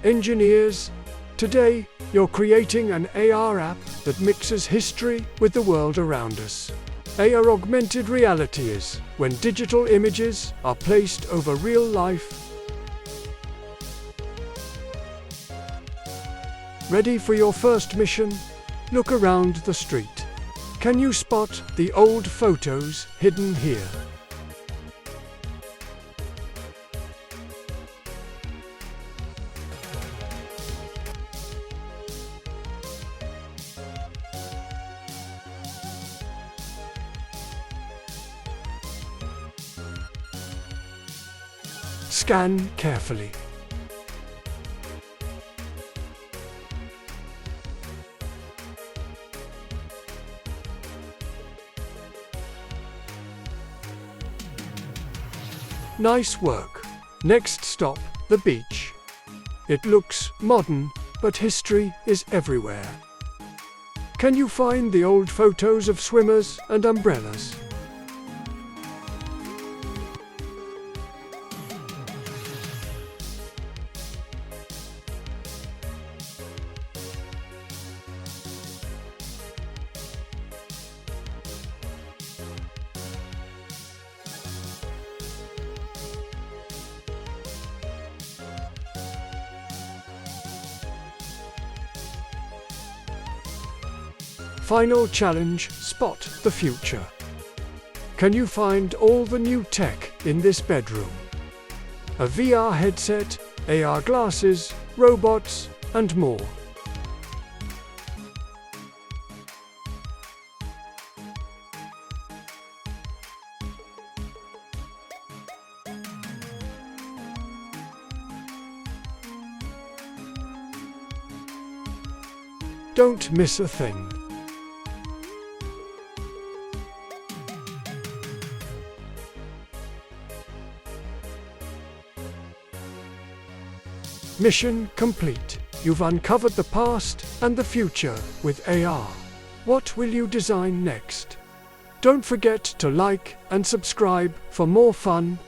Engineers. Today, you're creating an AR app that mixes history with the world around us. AR augmented reality is when digital images are placed over real life. Ready for your first mission? Look around the street. Can you spot the old photos hidden here? Scan carefully. Nice work. Next stop, the beach. It looks modern, but history is everywhere. Can you find the old photos of swimmers and umbrellas? Final challenge, spot the future. Can you find all the new tech in this bedroom? A VR headset, AR glasses, robots, and more. Don't miss a thing. Mission complete. You've uncovered the past and the future with AR. What will you design next? Don't forget to like and subscribe for more fun